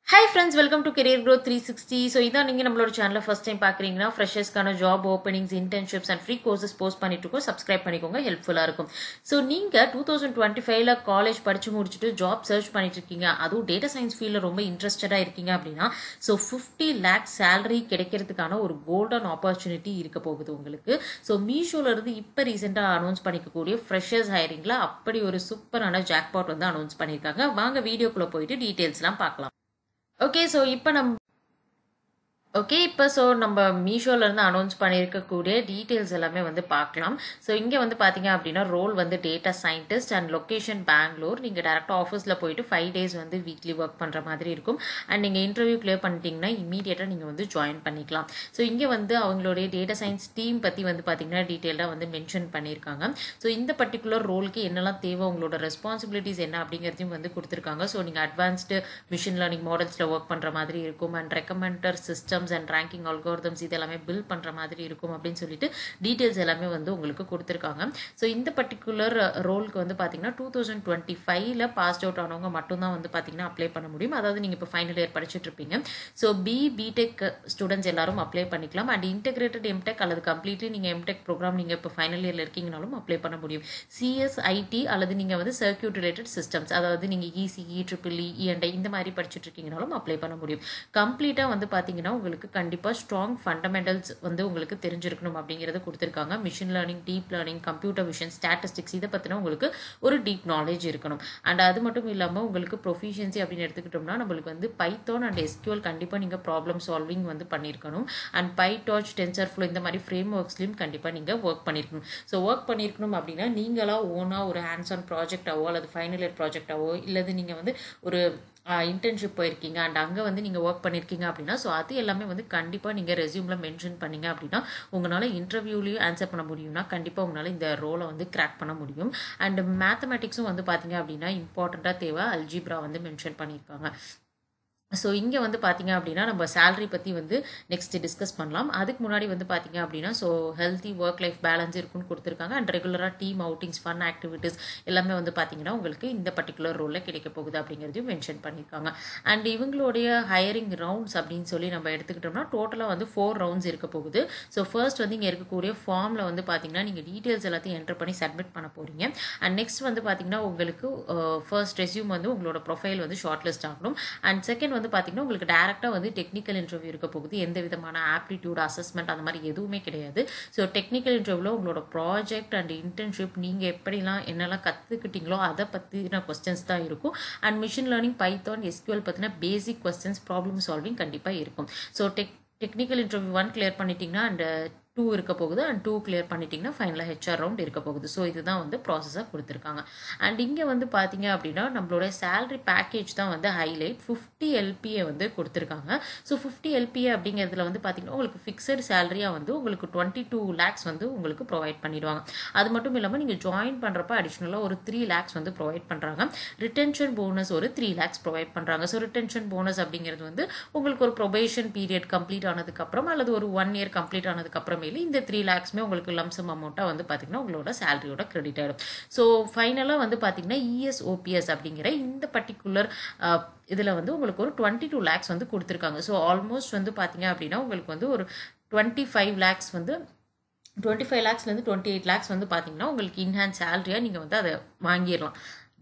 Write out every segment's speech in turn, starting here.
Hi friends, welcome to Career Growth 360. So இதான் நீங்க நம்மளோட சேனலை ஃபர்ஸ்ட் டைம் பார்க்குறீங்கன்னா ஃப்ரெஷர்ஸ்க்கான job openings internships and free courses post பண்ணிட்டு இருக்கோம். சப்ஸ்கிரைப் பண்ணிக்கோங்க, ஹெல்ப்ஃபுல்லாக இருக்கும். ஸோ நீங்கள் 2025ல காலேஜ் படித்து முடிச்சுட்டு ஜாப் சர்ச் பண்ணிட்டு இருக்கீங்க, அதுவும் டேட்டா சயின்ஸ் ஃபீல்டில் ரொம்ப இன்ட்ரெஸ்டடாக இருக்கீங்க அப்படின்னா ஸோ 50 lakhs சேலரி கிடைக்கிறதுக்கான ஒரு கோல்டன் ஆப்பர்ச்சுனிட்டி இருக்க போகுது உங்களுக்கு. ஸோ மீஷோலேருந்து இப்போ ரீசெண்டாக அனௌன்ஸ் பண்ணிக்கக்கூடிய ஃப்ரெஷர்ஸ் ஹைரிங்கில் அப்படி ஒரு சூப்பரான ஜாக்பாட் வந்து அனௌன்ஸ் பண்ணியிருக்காங்க. வாங்க வீடியோக்குள்ளே போயிட்டு டீட்டெயில்ஸ்லாம் பார்க்கலாம். ஓகே, ஸோ இப்போ நம்ம மீஷோலேருந்து அனௌன்ஸ் பண்ணியிருக்கக்கூடிய டீட்டெயில்ஸ் எல்லாமே வந்து பார்க்கலாம். ஸோ இங்கே வந்து பார்த்தீங்க அப்படின்னா ரோல் வந்து data scientist and location Bangalore. நீங்கள் டேரெக்டாக ஆஃபீஸில் போயிட்டு 5 days வந்து வீக்லி ஒர்க் பண்ணுற மாதிரி இருக்கும். அண்ட் நீங்கள் இன்டர்வியூ கிளியர் பண்ணிட்டீங்கன்னா இமீடியட்டாக நீங்கள் வந்து ஜாயின் பண்ணிக்கலாம். ஸோ இங்கே வந்து அவங்களுடைய டேட்டா சயின்ஸ் டீம் பற்றி வந்து பார்த்தீங்கன்னா டீட்டெயிலாக வந்து மென்ஷன் பண்ணியிருக்காங்க. ஸோ இந்த பர்டிகுலர் ரோலுக்கு என்னெல்லாம் தேவை, உங்களோட ரெஸ்பான்சிபிலிட்டிஸ் என்ன அப்படிங்கிறதையும் வந்து கொடுத்துருக்காங்க. ஸோ நீங்கள் அட்வான்ஸ்டு மிஷின் லேர்னிங் மாடல்ஸில் ஒர்க் பண்ணுற மாதிரி இருக்கும். And recommender system and ranking algorithms இது எல்லாமே பில்ட் பண்ற மாதிரி இருக்கும் அப்படின்னு சொல்லிட்டு டீடைல்ஸ் எல்லாமே வந்து உங்களுக்கு கொடுத்துருக்காங்க. ஸோ இந்த பர்டிகுலர் ரோலுக்கு வந்து பார்த்தீங்கன்னா 2025ல பாஸ் அவுட் ஆனவங்க மட்டும்தான் வந்து பார்த்தீங்கன்னா அப்ளை பண்ண முடியும். அதாவது நீங்கள் இப்போ ஃபைனல் இயர் படிச்சுட்டு இருப்பீங்க. ஸோ பிடெக் ஸ்டூடெண்ட்ஸ் எல்லாரும் அப்ளை பண்ணிக்கலாம். அண்ட் இன்டெகிரேட்டட் எம்டெக் அல்லது கம்ப்ளீட்லி நீங்கள் எம்டெக் ப்ரோக்ராம் நீங்கள் இப்போ ஃபைனல் இயர்ல இருக்கீங்கனாலும் அப்ளை பண்ண முடியும். சிஎஸ்ஐடி அல்லது நீங்கள் வந்து சர்க்யூட் ரிலேட்டட் சிஸ்டம்ஸ், அதாவது நீங்கள் இசிஇ ட்ரிபிள்இ இஎன்ஐ இந்த மாதிரி படிச்சுட்டு இருக்கீங்கனாலும் அப்ளை பண்ண முடியும். கம்ப்ளீட்டாக வந்து பார்த்தீங்கன்னா உங்களுக்கு கண்டிப்பாக ஸ்ட்ராங் ஃபண்டமெண்டல்ஸ் வந்து உங்களுக்கு தெரிஞ்சிருக்கணும் அப்படிங்கிறத கொடுத்துருக்காங்க. Machine learning, deep learning, computer vision, statistics இதை பற்றின உங்களுக்கு ஒரு டீப் நாலேஜ் இருக்கணும். அண்ட் அது மட்டும் இல்லாமல் உங்களுக்கு ப்ரொஃபிஷியன்சி அப்படின்னு எடுத்துக்கிட்டோம்னா நம்மளுக்கு வந்து பைத்தான் அண்ட் எஸ்கியூஎல் கண்டிப்பாக நீங்கள் ப்ராப்ளம் சால்விங் வந்து பண்ணியிருக்கணும். அண்ட் பைடார்ச், டென்சர்ஃப்ளோ இந்த மாதிரி ஃப்ரேம் ஒர்க்ஸ்லையும் கண்டிப்பாக நீங்கள் ஒர்க் பண்ணியிருக்கணும். ஸோ ஒர்க் பண்ணியிருக்கணும் அப்படின்னா நீங்களாக ஓனாக ஒரு ஹேண்ட்ஸ் ஆன் ப்ராஜெக்டாவோ அல்லது ஃபைனல் இயர் ப்ராஜெக்டாவோ இல்லது நீங்கள் வந்து ஒரு இன்டர்ன்ஷிப் போயிருக்கீங்க அண்ட் அங்கே வந்து நீங்கள் ஒர்க் பண்ணியிருக்கீங்க அப்படின்னா ஸோ அது எல்லாமே வந்து கண்டிப்பாக நீங்கள் ரெஸ்யூமில் மென்ஷன் பண்ணீங்க அப்படின்னா உங்களால் இன்டர்வியூலையும் ஆன்சர் பண்ண முடியும்னா கண்டிப்பாக உங்களால் இந்த ரோலை வந்து கிராக் பண்ண முடியும். அண்ட் மேத்தமெட்டிக்ஸும் வந்து பார்த்தீங்க அப்படின்னா இம்பார்ட்டண்ட்டாக தேவை. அல்ஜிப்ரா வந்து மென்ஷன் பண்ணியிருக்காங்க. ஸோ இங்கே வந்து பார்த்தீங்க அப்படின்னா நம்ம சேலரி பற்றி வந்து நெக்ஸ்ட் டிஸ்கஸ் பண்ணலாம். அதுக்கு முன்னாடி வந்து பார்த்தீங்க அப்படின்னா so healthy work life balance இருக்குன்னு கொடுத்துருக்காங்க. அண்ட் ரெகுலராக டீம் அவுட்டிங்ஸ், ஃபன் ஆக்டிவிட்டீஸ் எல்லாமே வந்து பார்த்தீங்கன்னா உங்களுக்கு இந்த பர்டிகுலர் ரோலில் கிடைக்க போகுது அப்படிங்கிறதையும் மென்ஷன் பண்ணியிருக்காங்க. அண்ட் இவங்களுடைய ஹையரிங் ரவுண்ட்ஸ் அப்படின்னு சொல்லி நம்ம எடுத்துக்கிட்டோம்னா டோட்டலாக வந்து 4 rounds இருக்க போகுது. ஸோ ஃபர்ஸ்ட் வந்து இங்கே இருக்கக்கூடிய ஃபார்மில் வந்து பார்த்தீங்கன்னா நீங்கள் டீட்டெயில்ஸ் எல்லாத்தையும் என்டர் பண்ணி சப்மிட் பண்ண போகிறீங்க. அண்ட் நெக்ஸ்ட் வந்து பார்த்தீங்கன்னா உங்களுக்கு ஃபர்ஸ்ட் ரெஸ்யூம் வந்து உங்களோட ப்ரொஃபைல் வந்து ஷார்ட் லிஸ்ட் ஆகணும். அண்ட் செகண்ட் வந்து பார்த்தீங்கன்னா உங்களுக்கு டேரெக்டாக வந்து டெக்னிக்கல் இன்டர்வியூ இருக்க போகுது. எந்த விதமான ஆப்டிடியூட் அசஸ்மெண்ட் அந்த மாதிரி எதுவுமே கிடையாது. ஸோ டெக்னிக்கல் இன்டர்வியூவில் உங்களோட ப்ராஜெக்ட் அண்ட் இன்டர்ன்ஷிப் நீங்கள் எப்படிலாம் என்னெல்லாம் கற்றுக்கிட்டீங்களோ அதை பற்றின கொஸ்டின்ஸ் தான் இருக்கும். And machine learning, Python, SQL பற்றின பேசிக் கொஸ்டின்ஸ், ப்ராப்ளம் சால்விங் கண்டிப்பாக இருக்கும். ஸோ டெக்னிக்கல் இன்டர்வியூ 1 கிளியர் பண்ணிட்டீங்கன்னா அண்ட் 2 இருக்க போகுது. அண்ட் 2 கிளியர் பண்ணிட்டீங்கன்னா ஃபைனலாக ஹெச்ஆர் ரவுண்ட் இருக்க போகுது. ஸோ இதுதான் வந்து ப்ராசஸாக கொடுத்துருக்காங்க. அண்ட் இங்கே வந்து பார்த்தீங்க அப்படின்னா நம்மளோட சேலரி பேக்கேஜ் தான் வந்து ஹைலைட். 50 LPA வந்து கொடுத்துருக்காங்க. ஸோ 50 LPA அப்படிங்கிறதுல வந்து பார்த்தீங்கன்னா உங்களுக்கு ஃபிக்ஸட் சேலரியாக வந்து உங்களுக்கு 22 lakhs வந்து உங்களுக்கு ப்ரொவைட் பண்ணிடுவாங்க. அது மட்டும் இல்லாமல் நீங்கள் ஜாயின் பண்ணுறப்ப அடிஷ்னலாக ஒரு 3 lakhs வந்து ப்ரொவைட் பண்ணுறாங்க. ரிட்டென்ஷன் போனஸ் ஒரு 3 lakhs ப்ரொவைட் பண்ணுறாங்க. ஸோ ரிட்டென்ஷன் போனஸ் அப்படிங்கிறது வந்து உங்களுக்கு ஒரு ப்ரொபேஷன் பீரியட் கம்ப்ளீட் ஆனதுக்கப்புறம் அல்லது ஒரு 1 year கம்ப்ளீட் ஆனதுக்கப்புறம் இந்த 3 lakhsமே உங்களுக்கு லம்சம் அமௌண்ட்டாக வந்து பார்த்தீங்கன்னா உங்களோட சேலரியோட கிரெடிட் ஆகிடும். ஸோ ஃபைனலாக வந்து பார்த்தீங்கன்னா ESOPS அப்படிங்கிற இந்த பர்டிகுலர் இதில் வந்து உங்களுக்கு ஒரு 22 lakhs வந்து கொடுத்துருக்காங்க. ஸோ ஆல்மோஸ்ட் வந்து பார்த்தீங்க அப்படின்னா உங்களுக்கு வந்து ஒரு 25 lakhs வந்து 25 lakhsலேருந்து 28 lakhs வந்து பார்த்தீங்கன்னா உங்களுக்கு இன்ஹேண்ட் சேலரியாக நீங்கள் வந்து அதை வாங்கிடலாம்.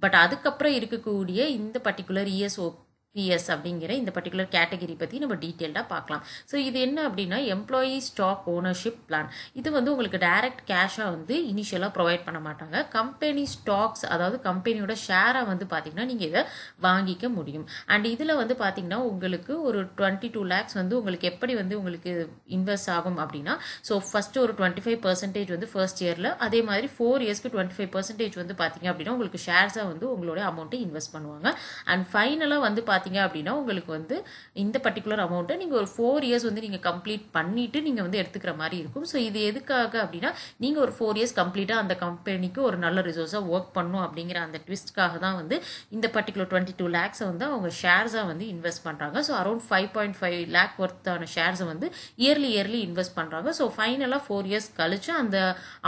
பட் அதுக்கப்புறம் இருக்கக்கூடிய இந்த பர்டிகுலர் ESOPS அப்படிங்கிற இந்த பர்டிகுலர் கேட்டகரி பற்றி நம்ம டீட்டெயில்டாக பார்க்கலாம். ஸோ இது என்ன அப்படின்னா எம்ப்ளாயி ஸ்டாக் ஓனர்ஷிப் பிளான். இது வந்து உங்களுக்கு டைரக்ட் கேஷாக வந்து இனிஷியலாக ப்ரொவைட் பண்ண மாட்டாங்க. கம்பெனி ஸ்டாக்ஸ், அதாவது கம்பெனியோட ஷேரை வந்து பார்த்தீங்கன்னா நீங்கள் இதை வாங்கிக்க முடியும். அண்ட் இதில் வந்து பார்த்தீங்கன்னா உங்களுக்கு ஒரு 22 lakhs வந்து உங்களுக்கு எப்படி வந்து உங்களுக்கு இன்வெஸ்ட் ஆகும் அப்படின்னா ஸோ ஃபஸ்ட்டு ஒரு 25% வந்து ஃபர்ஸ்ட் இயரில், அதே மாதிரி 4 yearsக்கு 25% வந்து பார்த்தீங்க அப்படின்னா உங்களுக்கு ஷேர்ஸாக வந்து உங்களோட அமௌண்ட்டை இன்வெஸ்ட் பண்ணுவாங்க. அண்ட் ஃபைனலாக வந்து பார்த்தீங்க அப்படின்னா உங்களுக்கு வந்து இந்த பர்டிகுலர் அமௌண்ட்டை நீங்கள் ஒரு 4 years வந்து நீங்கள் கம்ப்ளீட் பண்ணிட்டு நீங்கள் வந்து எடுத்துக்கிற மாதிரி இருக்கும். ஸோ இது எதுக்காக அப்படின்னா நீங்கள் ஒரு 4 years கம்ப்ளீட்டாக அந்த கம்பெனிக்கு ஒரு நல்ல ரிசோர்ஸாக ஒர்க் பண்ணும் அப்படிங்கிற அந்த ட்விஸ்ட்காக தான் வந்து இந்த பர்டிகுலர் 22 lakhs வந்து அவங்க ஷேர்ஸாக வந்து இன்வெஸ்ட் பண்ணுறாங்க. ஸோ அரௌண்ட் 5.5 lakh ஒர்த்தான ஷேர்ஸை வந்து இயர்லி இன்வெஸ்ட் பண்ணுறாங்க. ஸோ ஃபைனலாக 4 years கழிச்சு அந்த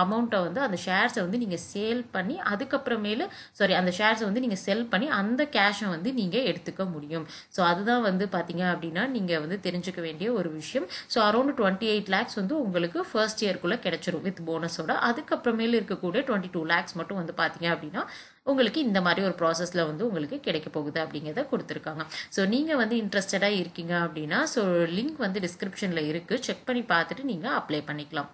அமௌண்ட்டை வந்து அந்த ஷேர்ஸை வந்து நீங்கள் சேல் பண்ணி அதுக்கப்புறமேலு அந்த ஷேர்ஸை வந்து நீங்கள் செல் பண்ணி அந்த கேஷை வந்து நீங்கள் எடுத்துக்க முடியும். முடியும். ஸோ அதுதான் வந்து பார்த்தீங்க அப்படின்னா நீங்கள் வந்து தெரிஞ்சுக்க வேண்டிய ஒரு விஷயம். ஸோ அரௌண்ட் 28 லேக்ஸ் வந்து உங்களுக்கு ஃபர்ஸ்ட் இயர்க்குள்ளே கிடைச்சிரும் வித் போனஸோட. அதுக்கப்புறமேல இருக்கக்கூடிய 22 லேக்ஸ் மட்டும் வந்து பார்த்தீங்க அப்படின்னா உங்களுக்கு இந்த மாதிரி ஒரு ப்ராசஸில் வந்து உங்களுக்கு கிடைக்க போகுது அப்படிங்கிறத கொடுத்துருக்காங்க. ஸோ நீங்கள் வந்து இன்ட்ரெஸ்டடாக இருக்கீங்க அப்படின்னா ஸோ லிங்க் வந்து டிஸ்கிரிப்ஷனில் இருக்குது, செக் பண்ணி பார்த்துட்டு நீங்கள் அப்ளை பண்ணிக்கலாம்.